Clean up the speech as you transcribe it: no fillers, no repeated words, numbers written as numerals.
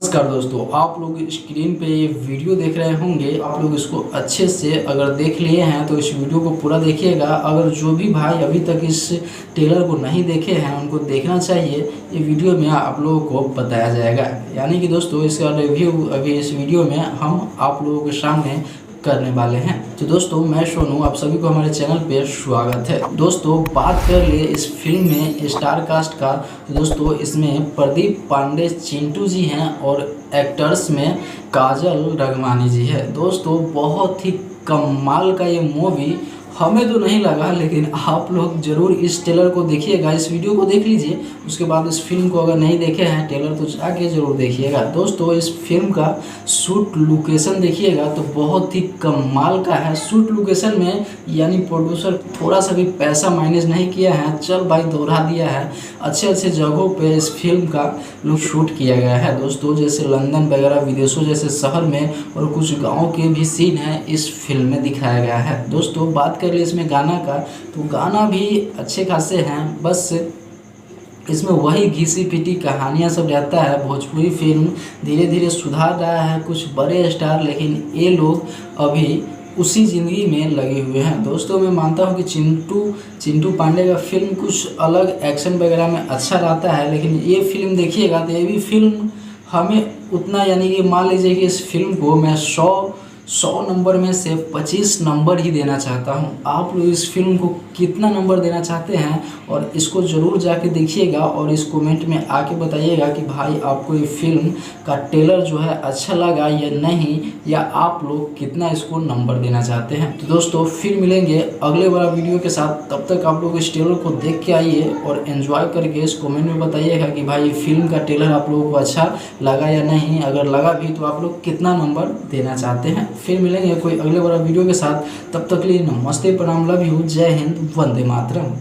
नमस्कार दोस्तों, आप लोग स्क्रीन पे ये वीडियो देख रहे होंगे। आप लोग इसको अच्छे से अगर देख लिए हैं तो इस वीडियो को पूरा देखिएगा। अगर जो भी भाई अभी तक इस ट्रेलर को नहीं देखे हैं उनको देखना चाहिए। ये वीडियो में आप लोगों को बताया जाएगा, यानी कि दोस्तों इसका रिव्यू अभी इस वीडियो में हम आप लोगों के सामने करने वाले हैं। तो दोस्तों मैं सोनू, आप सभी को हमारे चैनल पे स्वागत है। दोस्तों बात कर ले इस फिल्म में स्टार कास्ट का, तो दोस्तों इसमें प्रदीप पांडे चिंटू जी हैं और एक्टर्स में काजल रघवानी जी है। दोस्तों बहुत ही कमाल का ये मूवी हमें तो नहीं लगा, लेकिन आप लोग ज़रूर इस ट्रेलर को देखिएगा। इस वीडियो को देख लीजिए, उसके बाद इस फिल्म को अगर नहीं देखे हैं ट्रेलर तो जाके ज़रूर देखिएगा। दोस्तों इस फिल्म का शूट लोकेशन देखिएगा तो बहुत ही कमाल का है। शूट लोकेशन में यानी प्रोड्यूसर थोड़ा सा भी पैसा माइनस नहीं किया है, चल भाई दोहरा दिया है। अच्छे अच्छे जगहों पे इस फिल्म का लुक शूट किया गया है दोस्तों, जैसे लंदन वगैरह विदेशों जैसे शहर में, और कुछ गाँव के भी सीन है इस फिल्म में दिखाया गया है। दोस्तों बात कर ले इसमें गाना का, तो गाना भी अच्छे खासे हैं। बस इसमें वही घिसी पिटी कहानियाँ सब रहता है। भोजपुरी फिल्म धीरे धीरे सुधार रहा है कुछ बड़े स्टार, लेकिन ये लोग अभी उसी ज़िंदगी में लगे हुए हैं। दोस्तों मैं मानता हूँ कि चिंटू पांडे का फिल्म कुछ अलग एक्शन वगैरह में अच्छा रहता है, लेकिन ये फिल्म देखिएगा तो ये भी फिल्म हमें उतना, यानी कि मान लीजिए कि इस फिल्म को मैं 100 नंबर में से 25 नंबर ही देना चाहता हूं। आप लोग इस फिल्म को कितना नंबर देना चाहते हैं और इसको ज़रूर जाके देखिएगा और इस कमेंट में आके बताइएगा कि भाई आपको ये फिल्म का ट्रेलर जो है अच्छा लगा या नहीं, या आप लोग कितना इसको नंबर देना चाहते हैं। तो दोस्तों फिर मिलेंगे अगले वाला वीडियो के साथ। तब तक आप लोग इस ट्रेलर को देख के आइए और एंजॉय करके इस कमेंट में बताइएगा कि भाई फिल्म का ट्रेलर आप लोगों को अच्छा लगा या नहीं। अगर लगा भी तो आप लोग कितना नंबर देना चाहते हैं। फिर मिलेंगे कोई अगले वाला वीडियो के साथ, तब तक के लिए नमस्ते, प्रणाम, लव यू, जय हिंद, वंदे मातरम।